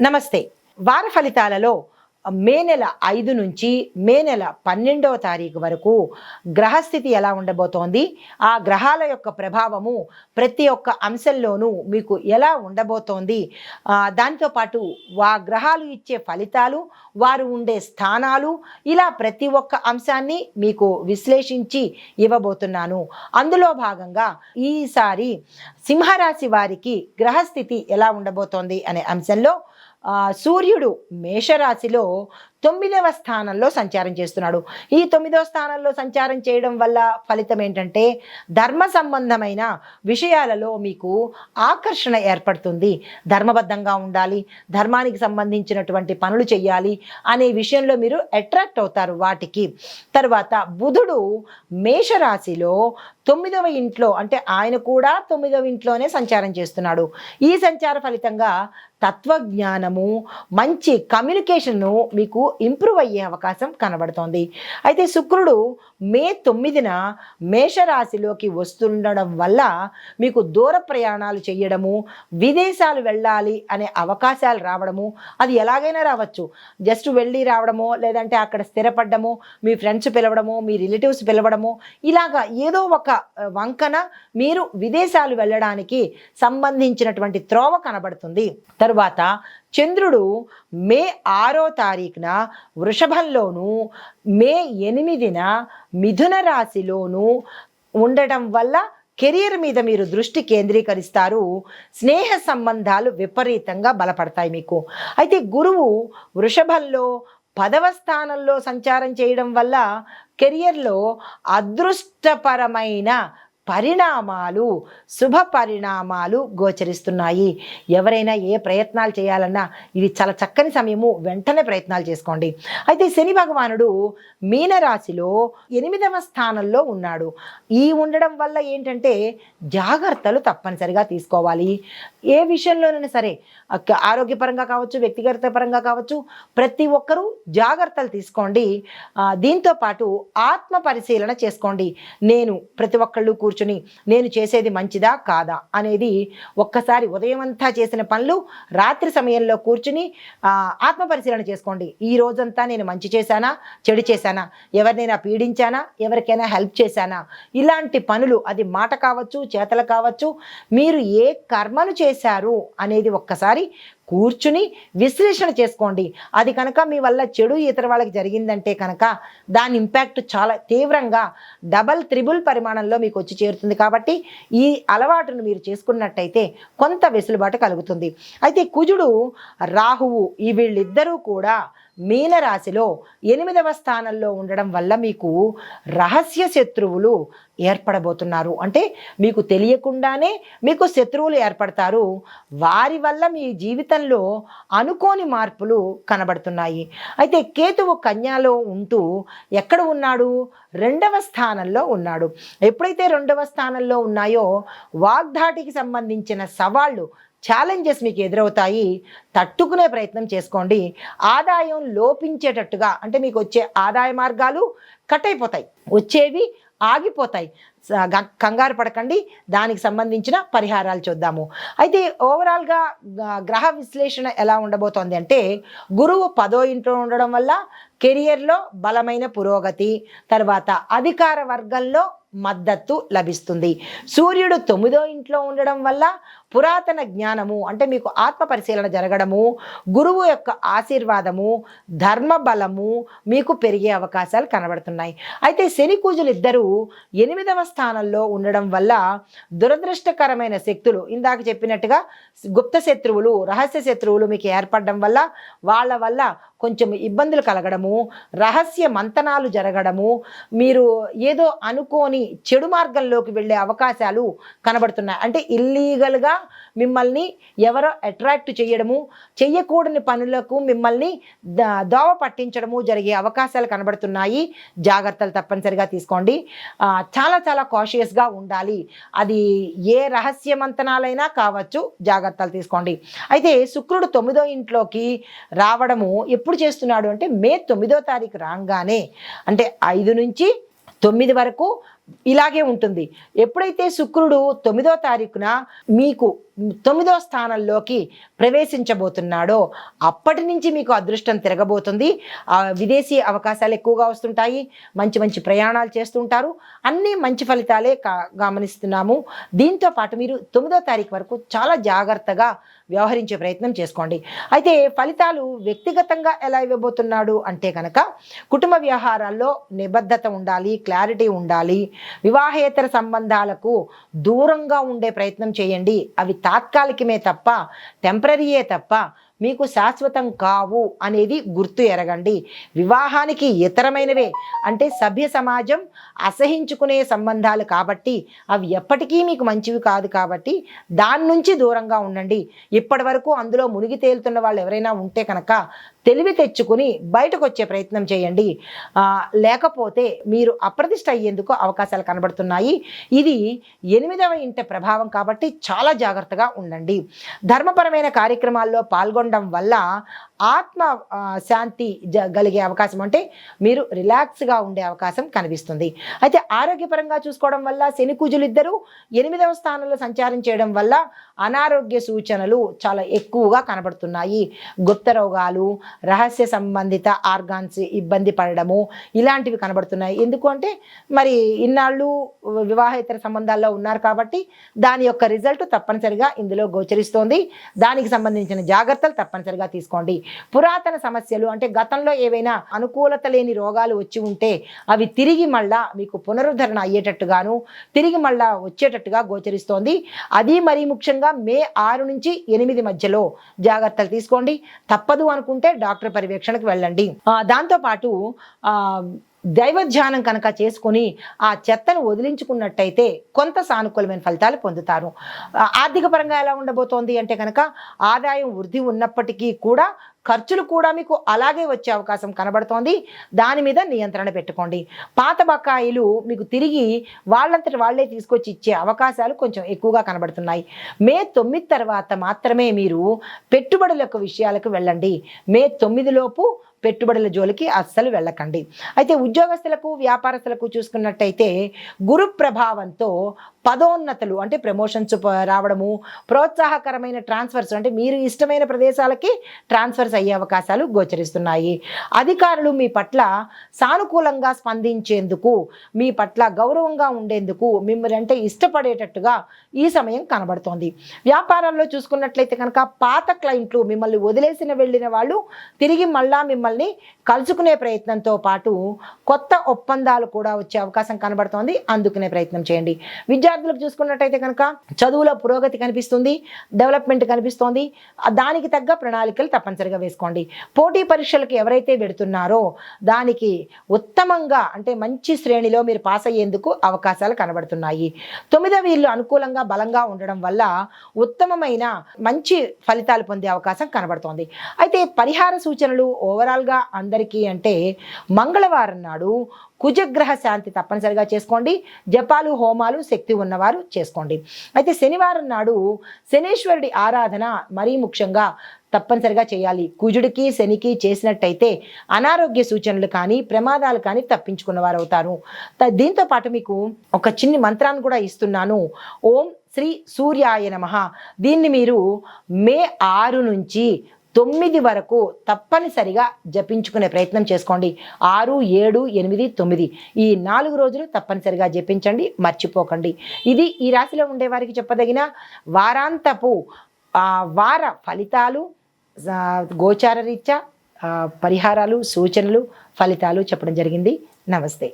నమస్తే. వార ఫలితాలలో మే నెల 5 నుంచి మే నెల 12వ తారీఖు వరకు గ్రహస్థితి ఎలా ఉండబోతోంది, ఆ గ్రహాల యొక్క ప్రభావము ప్రతి ఒక్క అంశంలోనూ మీకు ఎలా ఉండబోతోంది, దాంతోపాటు ఆ గ్రహాలు ఇచ్చే ఫలితాలు, వారు ఉండే స్థానాలు, ఇలా ప్రతి ఒక్క అంశాన్ని మీకు విశ్లేషించి ఇవ్వబోతున్నాను. అందులో భాగంగా ఈసారి సింహరాశి వారికి గ్రహస్థితి ఎలా ఉండబోతోంది అనే అంశంలో సూర్యుడు మేషరాశిలో 9వ స్థానంలో సంచారం చేస్తున్నాడు. ఈ 9వ స్థానంలో సంచారం చేయడం వల్ల ఫలితం ఏంటంటే ధర్మ సంబంధమైన విషయాలలో మీకు ఆకర్షణ ఏర్పడుతుంది. ధర్మబద్ధంగా ఉండాలి, ధర్మానికి సంబంధించినటువంటి పనులు చేయాలి అనే విషయంలో మీరు అట్రాక్ట్ అవుతారు వాటికి. తర్వాత బుధుడు మేషరాశిలో 9వ ఇంట్లో, అంటే ఆయన కూడా 9వ ఇంట్లోనే సంచారం చేస్తున్నాడు. ఈ సంచార ఫలితంగా తత్వజ్ఞానము, మంచి కమ్యూనికేషన్ను మీకు ఇంప్రూవ్ అయ్యే అవకాశం కనబడుతోంది. అయితే శుక్రుడు మే 9న మేషరాశిలోకి వస్తుండడం వల్ల మీకు దూర ప్రయాణాలు చేయడము, విదేశాలు వెళ్ళాలి అనే అవకాశాలు రావడము, అది ఎలాగైనా రావచ్చు. జస్ట్ వెళ్ళి రావడమో, లేదంటే అక్కడ స్థిరపడ్డము, మీ ఫ్రెండ్స్ పిలవడము, మీ రిలేటివ్స్ పిలవడము, ఇలాగా ఏదో ఒక వంకన మీరు విదేశాలు వెళ్ళడానికి సంబంధించినటువంటి త్రోవ కనబడుతుంది. తరువాత చంద్రుడు మే 6వ తారీఖున వృషభంలోను, మే 8న మిథున రాశిలోను ఉండటం వల్ల కెరీర్ మీద మీరు దృష్టి కేంద్రీకరిస్తారు. స్నేహ సంబంధాలు విపరీతంగా బలపడతాయి మీకు. అయితే గురువు వృషభంలో 10వ స్థానంలో సంచారం చేయడం వల్ల కెరియర్లో అదృష్టపరమైన పరిణామాలు, శుభ పరిణామాలు గోచరిస్తున్నాయి. ఎవరైనా ఏ ప్రయత్నాలు చేయాలన్నా ఇది చాలా చక్కని సమయము, వెంటనే ప్రయత్నాలు చేసుకోండి. అయితే శని భగవానుడు మీనరాశిలో 8వ స్థానంలో ఉన్నాడు. ఈ ఉండడం వల్ల ఏంటంటే జాగ్రత్తలు తప్పనిసరిగా తీసుకోవాలి. ఏ విషయంలోనైనా సరే, ఆరోగ్యపరంగా కావచ్చు, వ్యక్తిగత పరంగా కావచ్చు, ప్రతి ఒక్కరూ జాగ్రత్తలు తీసుకోండి. దీంతో పాటు ఆత్మ పరిశీలన చేసుకోండి. నేను ప్రతి ఒక్కళ్ళు కూర్చొని నేను చేసేది మంచిదా కాదా అనేది ఒక్కసారి ఉదయం అంతా చేసిన పనులు రాత్రి సమయంలో కూర్చుని ఆత్మ పరిశీలన చేసుకోండి. ఈ రోజంతా నేను మంచి చేశానా, చెడు చేశానా, ఎవరినైనా పీడించానా, ఎవరికైనా హెల్ప్ చేశానా, ఇలాంటి పనులు, అది మాట కావచ్చు, చేతలు కావచ్చు, మీరు ఏ కర్మను చేశారు అనేది ఒక్కసారి కూర్చుని విశ్లేషణ చేసుకోండి. అది కనుక మీ వల్ల చెడు ఇతర వాళ్ళకి జరిగిందంటే కనుక దాని ఇంపాక్ట్ చాలా తీవ్రంగా డబల్ త్రిబుల్ పరిమాణంలో మీకు వచ్చి చేరుతుంది. కాబట్టి ఈ అలవాటును మీరు చేసుకున్నట్టయితే కొంత వెసులుబాటు కలుగుతుంది. అయితే కుజుడు రాహువు ఈ వీళ్ళిద్దరూ కూడా మీనరాశిలో 8వ స్థానంలో ఉండడం వల్ల మీకు రహస్య శత్రువులు ఏర్పడబోతున్నారు. అంటే మీకు తెలియకుండానే మీకు శత్రువులు ఏర్పడతారు. వారి వల్ల మీ జీవితంలో అనుకోని మార్పులు కనబడుతున్నాయి. అయితే కేతువు కన్యలో ఉంటూ ఎక్కడ ఉన్నాడు? 2వ స్థానంలో ఉన్నాడు. ఎప్పుడైతే 2వ స్థానంలో ఉన్నాయో వాగ్ధాటికి సంబంధించిన సవాళ్ళు, ఛాలెంజెస్ మీకు ఎదురవుతాయి. తట్టుకునే ప్రయత్నం చేసుకోండి. ఆదాయం లోపించేటట్టుగా, అంటే మీకు వచ్చే ఆదాయ మార్గాలు కట్ అయిపోతాయి, వచ్చేవి ఆగిపోతాయి. కంగారు పడకండి. దానికి సంబంధించిన పరిహారాలు చూద్దాము. అయితే ఓవరాల్గా గ్రహ విశ్లేషణ ఎలా ఉండబోతోంది అంటే, గురువు 10వ ఇంట్లో ఉండడం వల్ల కెరియర్లో బలమైన పురోగతి, తర్వాత అధికార వర్గంలో మద్దతు లభిస్తుంది. సూర్యుడు 9వ ఇంట్లో ఉండడం వల్ల పురాతన జ్ఞానము, అంటే మీకు ఆత్మ పరిశీలన జరగడము, గురువు యొక్క ఆశీర్వాదము, ధర్మ బలము మీకు పెరిగే అవకాశాలు కనబడుతున్నాయి. అయితే శని కుజులు ఇద్దరూ 8వ స్థానంలో ఉండడం వల్ల దురదృష్టకరమైన శక్తులు, ఇందాక చెప్పినట్టుగా గుప్త శత్రువులు, రహస్య శత్రువులు మీకు ఏర్పడడం వల్ల వాళ్ళ వల్ల కొంచెం ఇబ్బందులు కలగడము, రహస్య మంతనాలు జరగడము, మీరు ఏదో అనుకోని చెడు మార్గంలోకి వెళ్ళే అవకాశాలు కనబడుతున్నాయి. అంటే ఇల్లీగల్గా మిమ్మల్ని ఎవరో అట్రాక్ట్ చేయడము, చెయ్యకూడని పనులకు మిమ్మల్ని దోవ పట్టించడము జరిగే అవకాశాలు కనబడుతున్నాయి. జాగ్రత్తలు తప్పనిసరిగా తీసుకోండి. చాలా చాలా కాషియస్గా ఉండాలి. అది ఏ రహస్య మంతనాలైనా కావచ్చు, జాగ్రత్తలు తీసుకోండి. అయితే శుక్రుడు 9వ ఇంట్లోకి రావడము ఎప్పుడు చేస్తున్నాడు అంటే, మే 9వ తారీఖు రాగానే, అంటే 5 నుంచి 9 వరకు ఇలాగే ఉంటుంది. ఎప్పుడైతే శుక్రుడు 9వ తారీఖున మీకు 9వ స్థానంలోకి ప్రవేశించబోతున్నాడో అప్పటి నుంచి మీకు అదృష్టం తిరగబోతుంది. విదేశీ అవకాశాలు ఎక్కువగా వస్తుంటాయి, మంచి మంచి ప్రయాణాలు చేస్తుంటారు, అన్నీ మంచి ఫలితాలే గమనిస్తున్నాము. దీంతో పాటు మీరు 9వ తారీఖు వరకు చాలా జాగ్రత్తగా వ్యవహరించే ప్రయత్నం చేసుకోండి. అయితే ఫలితాలు వ్యక్తిగతంగా ఎలా ఇవ్వబోతున్నాడు అంటే కనుక కుటుంబ వ్యవహారాల్లో నిబద్ధత ఉండాలి, క్లారిటీ ఉండాలి. వివాహేతర సంబంధాలకు దూరంగా ఉండే ప్రయత్నం చేయండి. అవి తాత్కాలికమే తప్ప, టెంపరరీయే తప్ప మీకు శాశ్వతం కావు అనేది గుర్తు ఎరగండి. వివాహానికి ఇతరమైనవే అంటే సభ్య సమాజం అసహించుకునే సంబంధాలు కాబట్టి అవి ఎప్పటికీ మీకు మంచివి కాదు. కాబట్టి దాని నుంచి దూరంగా ఉండండి. ఇప్పటి వరకు అందులో మునిగి తేలుతున్న వాళ్ళు ఎవరైనా ఉంటే కనుక తెలివి తెచ్చుకుని బయటకు వచ్చే ప్రయత్నం చేయండి. లేకపోతే మీరు అప్రతిష్ట అయ్యేందుకు అవకాశాలు కనబడుతున్నాయి. ఇది 8వ ఇంట ప్రభావం కాబట్టి చాలా జాగ్రత్తగా ఉండండి. ధర్మపరమైన కార్యక్రమాల్లో పాల్గొనడం వల్ల ఆత్మ శాంతి కలిగే అవకాశం, అంటే మీరు రిలాక్స్గా ఉండే అవకాశం కనిపిస్తుంది. అయితే ఆరోగ్యపరంగా చూసుకోవడం వల్ల శని కుజులు ఇద్దరు 8వ స్థానంలో సంచారం చేయడం వల్ల అనారోగ్య సూచనలు చాలా ఎక్కువగా కనబడుతున్నాయి. గుప్త రోగాలు, రహస్య సంబంధిత ఆర్గాన్స్ ఇబ్బంది పడడము ఇలాంటివి కనబడుతున్నాయి. ఎందుకు అంటే మరి ఇన్నాళ్ళు వివాహేతర సంబంధాల్లో ఉన్నారు కాబట్టి దాని యొక్క రిజల్ట్ తప్పనిసరిగా ఇందులో గోచరిస్తోంది. దానికి సంబంధించిన జాగ్రత్తలు తప్పనిసరిగా తీసుకోండి. పురాతన సమస్యలు అంటే గతంలో ఏవైనా అనుకూలత లేని రోగాలు వచ్చి ఉంటే అవి తిరిగి మళ్ళా మీకు పునరుద్ధరణ అయ్యేటట్టుగాను తిరిగి మళ్ళా వచ్చేటట్టుగా గోచరిస్తోంది. అది మరీ ముఖ్యంగా మే 6 నుంచి 8 మధ్యలో జాగ్రత్తలు తీసుకోండి. తప్పదు అనుకుంటే డాక్టర్ పర్యవేక్షణకు వెళ్ళండి. దాంతోపాటు దైవ ధ్యానం కనుక చేసుకుని ఆ చెత్తను వదిలించుకున్నట్టయితే కొంత సానుకూలమైన ఫలితాలు పొందుతారు. ఆర్థిక పరంగా ఎలా ఉండబోతోంది అంటే కనుక ఆదాయం వృద్ధి ఉన్నప్పటికీ కూడా ఖర్చులు కూడా మీకు అలాగే వచ్చే అవకాశం కనబడుతోంది. దాని మీద నియంత్రణ పెట్టుకోండి. పాత బకాయిలు మీకు తిరిగి వాళ్ళంతటి వాళ్లే తీసుకొచ్చి ఇచ్చే అవకాశాలు కొంచెం ఎక్కువగా కనబడుతున్నాయి. మే 9 తర్వాత మాత్రమే మీరు పెట్టుబడులకు విషయాలకు వెళ్ళండి. మే 9 లోపు పెట్టుబడుల జోలికి అస్సలు వెళ్ళకండి. అయితే ఉద్యోగస్తులకు వ్యాపారస్తులకు చూసుకున్నట్టయితే గురు ప్రభావంతో పదోన్నతులు అంటే ప్రమోషన్స్ రావడము, ప్రోత్సాహకరమైన ట్రాన్స్ఫర్స్ అంటే మీరు ఇష్టమైన ప్రదేశాలకి ట్రాన్స్ఫర్స్ అయ్యే అవకాశాలు గోచరిస్తున్నాయి. అధికారులు మీ పట్ల సానుకూలంగా స్పందించేందుకు, మీ పట్ల గౌరవంగా ఉండేందుకు, మిమ్మల్ని అంటే ఇష్టపడేటట్టుగా ఈ సమయం కనబడుతోంది. వ్యాపారాల్లో చూసుకున్నట్లయితే కనుక పాత క్లయింట్లు, మిమ్మల్ని వదిలేసిన వెళ్ళిన వాళ్ళు తిరిగి మళ్ళా మిమ్మల్ని కలుసుకునే ప్రయత్నంతో పాటు కొత్త ఒప్పందాలు కూడా వచ్చే అవకాశం కనబడుతోంది. అందుకునే ప్రయత్నం చేయండి. విద్యార్థులకు చూసుకున్నట్టయితే కనుక చదువులో పురోగతి కనిపిస్తుంది, డెవలప్మెంట్ కనిపిస్తోంది. దానికి తగ్గ ప్రణాళికలు తప్పనిసరిగా వేసుకోండి. పోటీ పరీక్షలకు ఎవరైతే పెడుతున్నారో దానికి ఉత్తమంగా అంటే మంచి శ్రేణిలో మీరు పాస్ అయ్యేందుకు అవకాశాలు కనబడుతున్నాయి. 9వ ఇల్లు అనుకూలంగా బలంగా ఉండడం వల్ల ఉత్తమమైన మంచి ఫలితాలు పొందే అవకాశం కనబడుతోంది. అయితే పరిహార సూచనలు ఓవరాల్గా అందరికీ అంటే మంగళవారం నాడు కుజగ్రహ శాంతి తప్పనిసరిగా చేసుకోండి. జపాలు, హోమాలు శక్తి ఉన్నవారు చేసుకోండి. అయితే శనివారం నాడు శనీశ్వరుడి ఆరాధన మరీ ముఖ్యంగా తప్పనిసరిగా చేయాలి. కుజుడికి శనికి చేసినట్టయితే అనారోగ్య సూచనలు కానీ ప్రమాదాలు కానీ తప్పించుకున్నవారు అవుతారు. దీంతో పాటు మీకు ఒక చిన్ని మంత్రాన్ని కూడా ఇస్తున్నాను. ఓం శ్రీ సూర్యాయ నమః. దీన్ని మీరు మే 6 నుంచి 9 వరకు తప్పనిసరిగా జపించుకునే ప్రయత్నం చేసుకోండి. 6, 7, 8, 9 ఈ 4 రోజులు తప్పనిసరిగా జపించండి, మర్చిపోకండి. ఇది ఈ రాశిలో ఉండే వారికి చెప్పదగిన వారాంతపు వార ఫలితాలు, గోచార రీత్యా పరిహారాలు, సూచనలు, ఫలితాలు చెప్పడం జరిగింది. నమస్తే.